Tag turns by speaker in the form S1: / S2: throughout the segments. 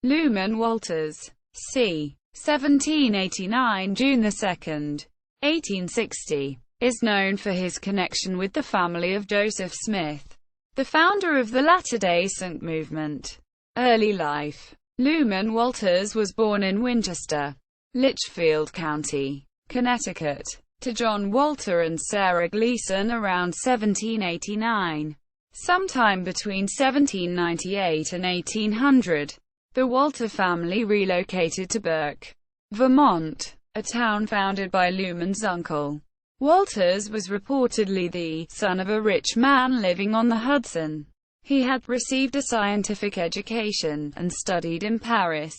S1: Luman Walters, c. 1789 June 2, 1860, is known for his connection with the family of Joseph Smith, the founder of the Latter-day Saint movement. Early life. Luman Walters was born in Winchester, Litchfield County, Connecticut, to John Walter and Sarah Gleason around 1789. Sometime between 1798 and 1800, the Walter family relocated to Burke, Vermont, a town founded by Luman's uncle. Walters was reportedly the son of a rich man living on the Hudson. He had received a scientific education, and studied in Paris.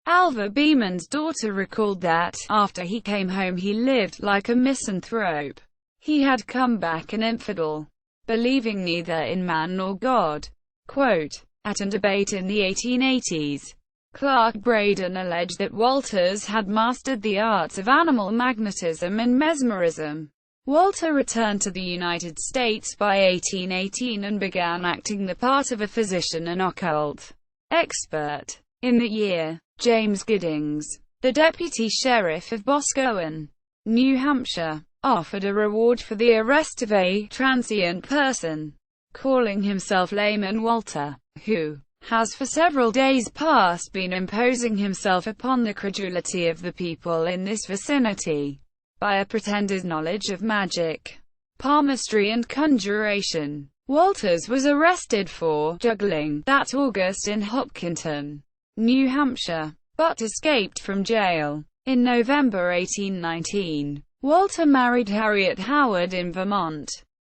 S1: Alva Beeman's daughter recalled that, after he came home he lived like a misanthrope. He had come back an infidel, believing neither in man nor God. Quote, at a debate in the 1880s, Clark Braden alleged that Walters had mastered the arts of animal magnetism and mesmerism. Walter returned to the United States by 1818 and began acting the part of a physician and occult expert. In the year, James Giddings, the deputy sheriff of Boscawen, New Hampshire, offered a reward for the arrest of a transient person, calling himself Layman Walter, who has for several days past been imposing himself upon the credulity of the people in this vicinity by a pretended knowledge of magic, palmistry and conjuration. Walters was arrested for juggling that August in Hopkinton, New Hampshire, but escaped from jail. In November 1819, Walter married Harriet Howard in Vermont.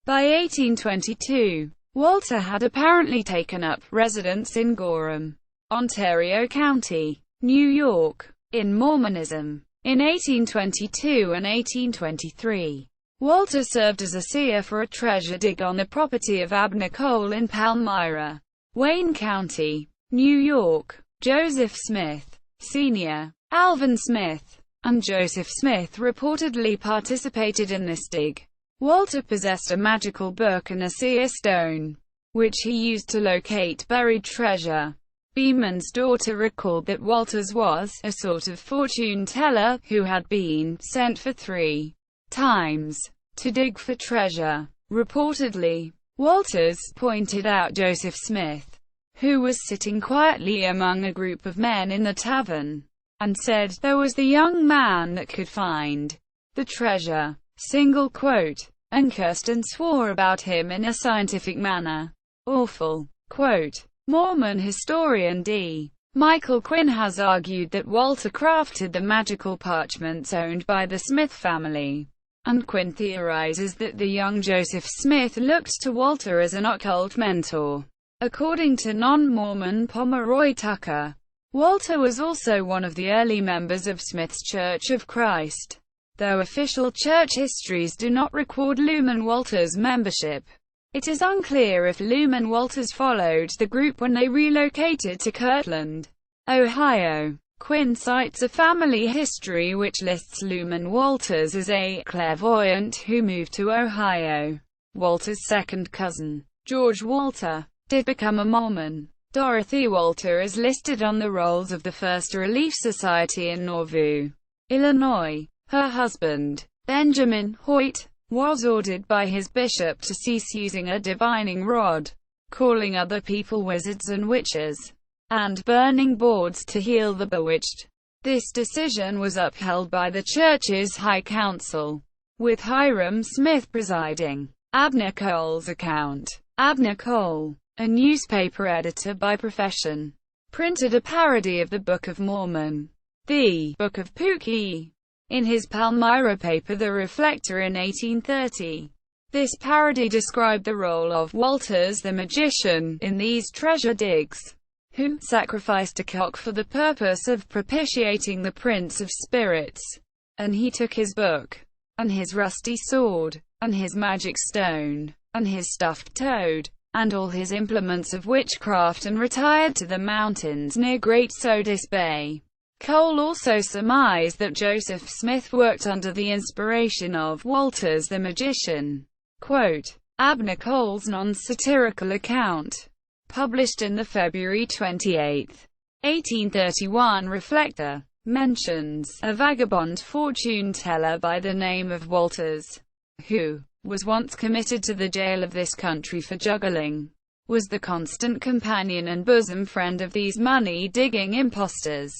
S1: By 1822, Walter had apparently taken up residence in Gorham, Ontario County, New York, in Mormonism. In 1822 and 1823, Walter served as a seer for a treasure dig on the property of Abner Cole in Palmyra, Wayne County, New York. Joseph Smith, Sr., Alvin Smith, and Joseph Smith reportedly participated in this dig. Walter possessed a magical book and a seer stone, which he used to locate buried treasure. Beeman's daughter recalled that Walters was a sort of fortune teller who had been sent for 3 times to dig for treasure. Reportedly, Walters pointed out Joseph Smith, who was sitting quietly among a group of men in the tavern, and said, "There was the young man that could find the treasure," single quote, and cursed and swore about him in a scientific manner. Awful. Quote. Mormon historian D. Michael Quinn has argued that Walter crafted the magical parchments owned by the Smith family, and Quinn theorizes that the young Joseph Smith looked to Walter as an occult mentor. According to non-Mormon Pomeroy Tucker, Walter was also one of the early members of Smith's Church of Christ, though official church histories do not record Luman Walters' membership. It is unclear if Luman Walters followed the group when they relocated to Kirtland, Ohio. Quinn cites a family history which lists Luman Walters as a clairvoyant who moved to Ohio. Walter's second cousin, George Walter, did become a Mormon. Dorothy Walter is listed on the rolls of the First Relief Society in Nauvoo, Illinois. Her husband, Benjamin Hoyt, was ordered by his bishop to cease using a divining rod, calling other people wizards and witches, and burning boards to heal the bewitched. This decision was upheld by the church's High Council, with Hiram Smith presiding. Abner Cole's account. Abner Cole, a newspaper editor by profession, printed a parody of the Book of Mormon, the Book of Pookie, in his Palmyra paper The Reflector in 1830. This parody described the role of Walters the magician in these treasure digs, who sacrificed a cock for the purpose of propitiating the Prince of Spirits, and he took his book, and his rusty sword, and his magic stone, and his stuffed toad, and all his implements of witchcraft and retired to the mountains near Great Sodus Bay. Cole also surmised that Joseph Smith worked under the inspiration of Walters the magician. Quote, Abner Cole's non-satirical account, published in the February 28, 1831 Reflector mentions a vagabond fortune-teller by the name of Walters, who was once committed to the jail of this country for juggling, was the constant companion and bosom friend of these money-digging impostors.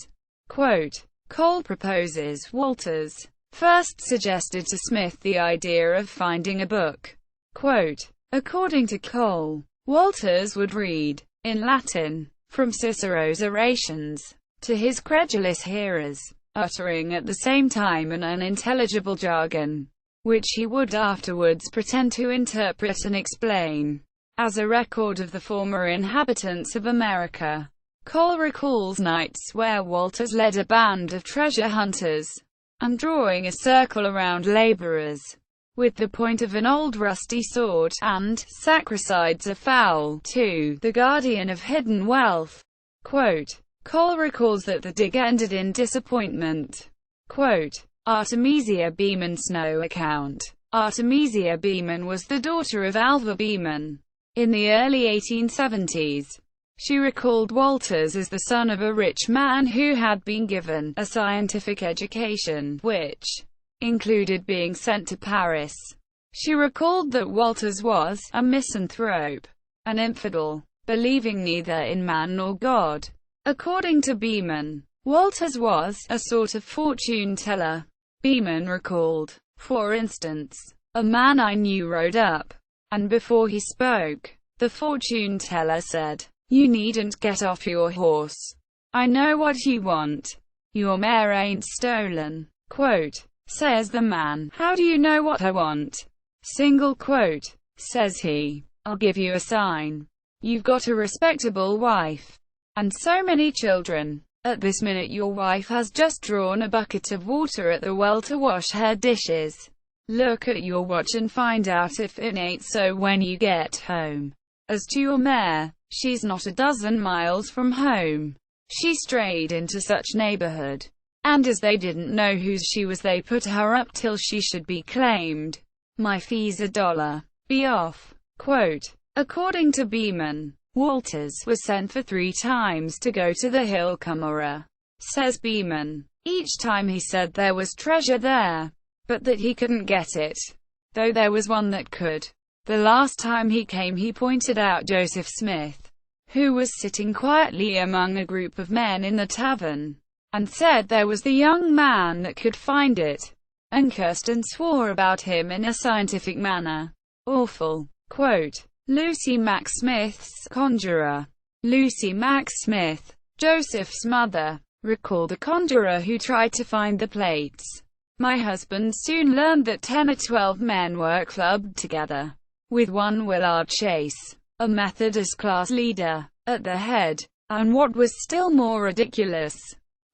S1: Quote, Cole proposes Walters first suggested to Smith the idea of finding a book. Quote, according to Cole, Walters would read, in Latin, from Cicero's orations, to his credulous hearers, uttering at the same time an unintelligible jargon, which he would afterwards pretend to interpret and explain, as a record of the former inhabitants of America. Cole recalls nights where Walters led a band of treasure hunters, and drawing a circle around laborers, with the point of an old rusty sword, and sacrifices a fowl to the guardian of hidden wealth. Quote, Cole recalls that the dig ended in disappointment. Quote, Artemisia Beeman Snow account. Artemisia Beeman was the daughter of Alva Beeman. In the early 1870s, she recalled Walters as the son of a rich man who had been given a scientific education, which included being sent to Paris. She recalled that Walters was a misanthrope, an infidel, believing neither in man nor God. According to Beeman, Walters was a sort of fortune-teller. Beeman recalled, for instance, a man I knew rode up, and before he spoke, the fortune-teller said, "You needn't get off your horse. I know what you want. Your mare ain't stolen." Quote, says the man, "How do you know what I want?" Single quote, says he, "I'll give you a sign. You've got a respectable wife, and so many children. At this minute your wife has just drawn a bucket of water at the well to wash her dishes. Look at your watch and find out if it ain't so when you get home. As to your mare, she's not a dozen miles from home. She strayed into such neighborhood, and as they didn't know whose she was, they put her up till she should be claimed. My fee's $1. Be off." Quote, according to Beeman, Walters was sent for 3 times to go to the hill Cumorah. Says Beeman, each time he said there was treasure there, but that he couldn't get it, though there was one that could. The last time he came he pointed out Joseph Smith, who was sitting quietly among a group of men in the tavern, and said there was the young man that could find it, and cursed and swore about him in a scientific manner. Awful. Quote, Lucy Mack Smith's conjurer. Lucy Mack Smith, Joseph's mother, recalled a conjurer who tried to find the plates. My husband soon learned that 10 or 12 men were clubbed together, with one Willard Chase, a Methodist class leader, at the head, and what was still more ridiculous,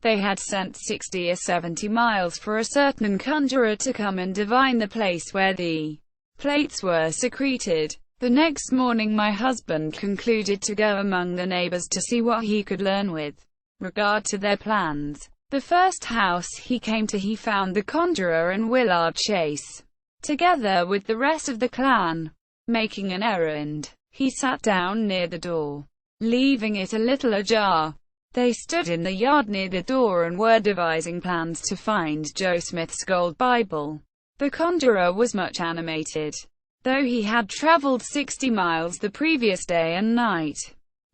S1: they had sent 60 or 70 miles for a certain conjurer to come and divine the place where the plates were secreted. The next morning my husband concluded to go among the neighbors to see what he could learn with regard to their plans. The first house he came to he found the conjurer and Willard Chase, together with the rest of the clan, making an errand. He sat down near the door, leaving it a little ajar. They stood in the yard near the door and were devising plans to find Joe Smith's gold Bible. The conjurer was much animated, though he had traveled 60 miles the previous day and night.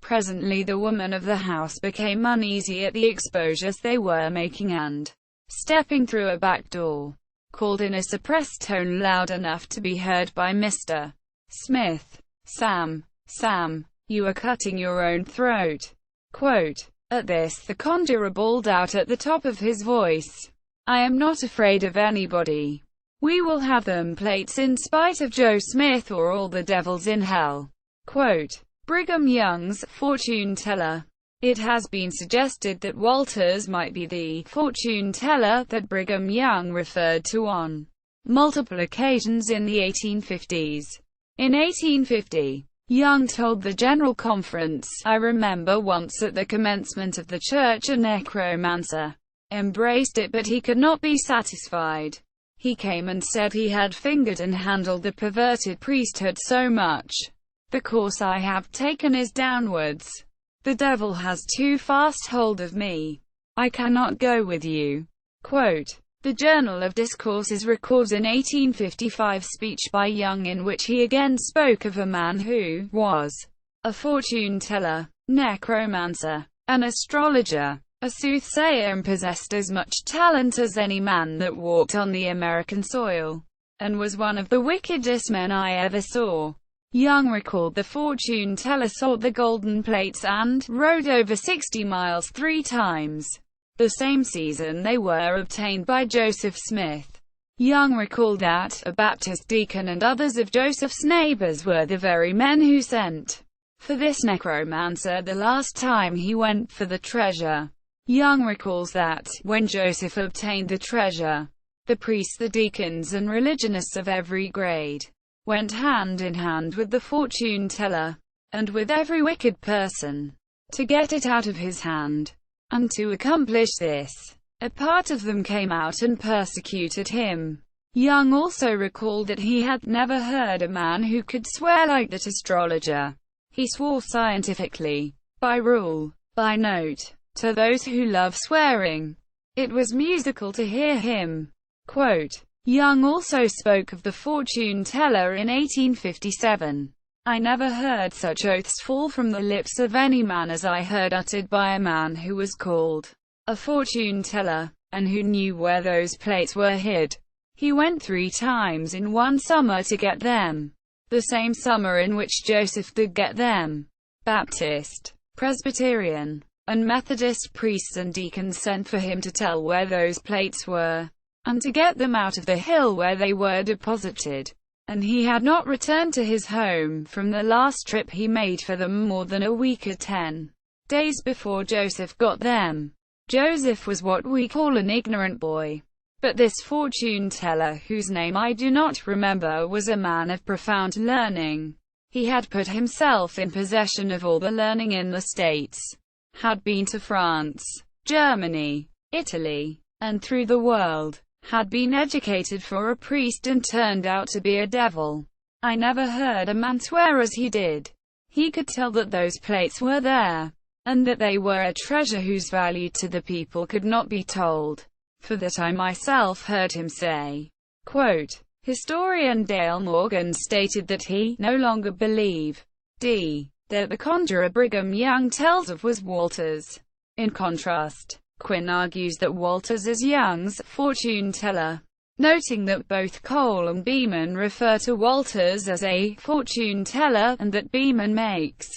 S1: Presently the woman of the house became uneasy at the exposures they were making and, stepping through a back door, called in a suppressed tone loud enough to be heard by Mr. Smith, Sam, you are cutting your own throat." Quote, at this the conjurer bawled out at the top of his voice, "I am not afraid of anybody. We will have them plates in spite of Joe Smith or all the devils in hell." Quote, Brigham Young's fortune-teller. It has been suggested that Walters might be the fortune-teller that Brigham Young referred to on multiple occasions in the 1850s. In 1850, Young told the General Conference, "I remember once at the commencement of the church a necromancer embraced it, but he could not be satisfied. He came and said he had fingered and handled the perverted priesthood so much. The course I have taken is downwards. "The devil has too fast hold of me. I cannot go with you." Quote, the Journal of Discourses records an 1855 speech by Young in which he again spoke of a man who was a fortune-teller, necromancer, an astrologer, a soothsayer, and possessed as much talent as any man that walked on the American soil, and was one of the wickedest men I ever saw. Young recalled the fortune-teller sought the golden plates and rode over 60 miles 3 times. The same season they were obtained by Joseph Smith. Young recalled that a Baptist deacon and others of Joseph's neighbors were the very men who sent for this necromancer the last time he went for the treasure. Young recalls that, when Joseph obtained the treasure, the priests, the deacons, and religionists of every grade went hand in hand with the fortune-teller, and with every wicked person, to get it out of his hand. And to accomplish this, a part of them came out and persecuted him. Young also recalled that he had never heard a man who could swear like that astrologer. He swore scientifically, by rule, by note, to those who love swearing. It was musical to hear him. Quote, Young also spoke of the fortune-teller in 1857. "I never heard such oaths fall from the lips of any man as I heard uttered by a man who was called a fortune-teller, and who knew where those plates were hid. He went 3 times in one summer to get them, the same summer in which Joseph did get them. Baptist, Presbyterian, and Methodist priests and deacons sent for him to tell where those plates were, and to get them out of the hill where they were deposited. And he had not returned to his home from the last trip he made for them more than a week or 10 days before Joseph got them. Joseph was what we call an ignorant boy. But this fortune-teller, whose name I do not remember, was a man of profound learning. He had put himself in possession of all the learning in the States, had been to France, Germany, Italy, and through the world, had been educated for a priest and turned out to be a devil. I never heard a man swear as he did. He could tell that those plates were there, and that they were a treasure whose value to the people could not be told, for that I myself heard him say." Quote, historian Dale Morgan stated that he no longer believed that the conjurer Brigham Young tells of was Walters. In contrast, Quinn argues that Walters is Young's fortune-teller, noting that both Cole and Beeman refer to Walters as a fortune-teller, and that Beeman makes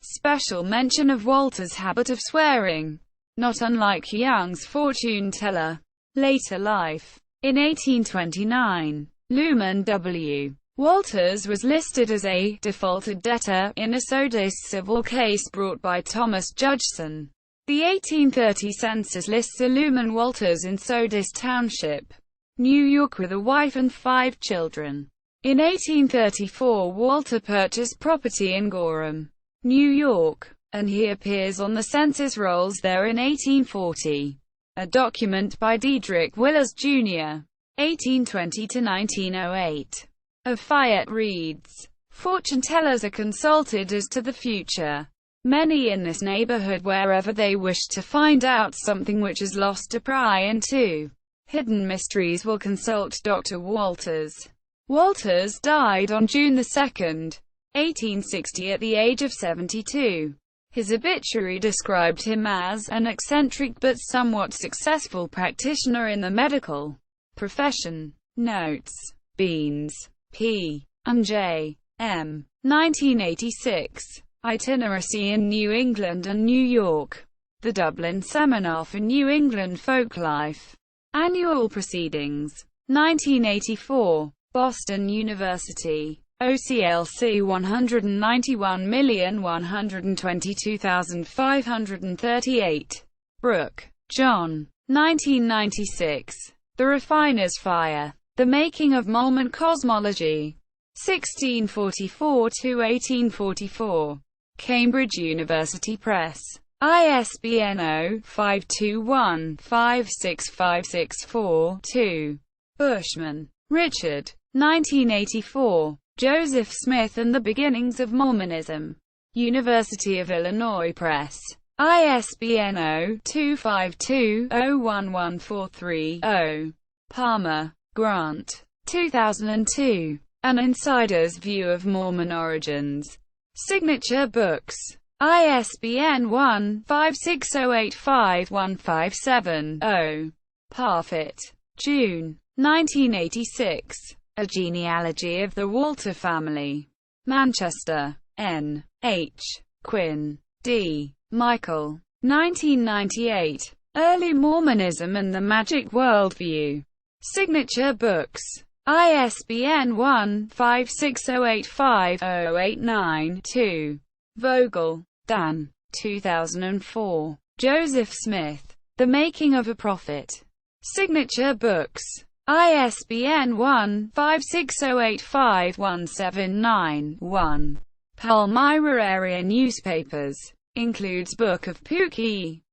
S1: special mention of Walters' habit of swearing, not unlike Young's fortune-teller. Later life. In 1829, Luman W. Walters was listed as a defaulted debtor in a Sodus civil case brought by Thomas Judson. The 1830 census lists a Luman Walters in Sodus Township, New York, with a wife and 5 children. In 1834, Walter purchased property in Gorham, New York, and he appears on the census rolls there in 1840. A document by Diedrich Willers, Jr., 1820–1908, of Fayette reads, "Fortune-tellers are consulted as to the future. Many in this neighborhood, wherever they wish to find out something which is lost to pry into hidden mysteries, will consult Dr. Walters." Walters died on June 2, 1860 at the age of 72. His obituary described him as an eccentric but somewhat successful practitioner in the medical profession. Notes. Beans, P. and J. M. 1986. Itineracy in New England and New York. The Dublin Seminar for New England Folklife. Annual Proceedings. 1984. Boston University. OCLC 191,122,538. Brooke, John. 1996. The Refiner's Fire. The Making of Mormon Cosmology. 1644–1844. Cambridge University Press. ISBN 0-521-56564-2. Bushman, Richard. 1984. Joseph Smith and the Beginnings of Mormonism. University of Illinois Press. ISBN 0-252-01143-0. Palmer, Grant. 2002. An Insider's View of Mormon Origins. Signature Books. ISBN 1-56085-157-0. Parfit. June. 1986. A Genealogy of the Walter Family. Manchester. N. H. Quinn. D. Michael. 1998. Early Mormonism and the Magic Worldview. Signature Books. ISBN 1-56085-089-2. Vogel, Dan. 2004. Joseph Smith. The Making of a Prophet. Signature Books. ISBN 1-56085-179-1. Palmyra Area Newspapers. Includes Book of Pookie.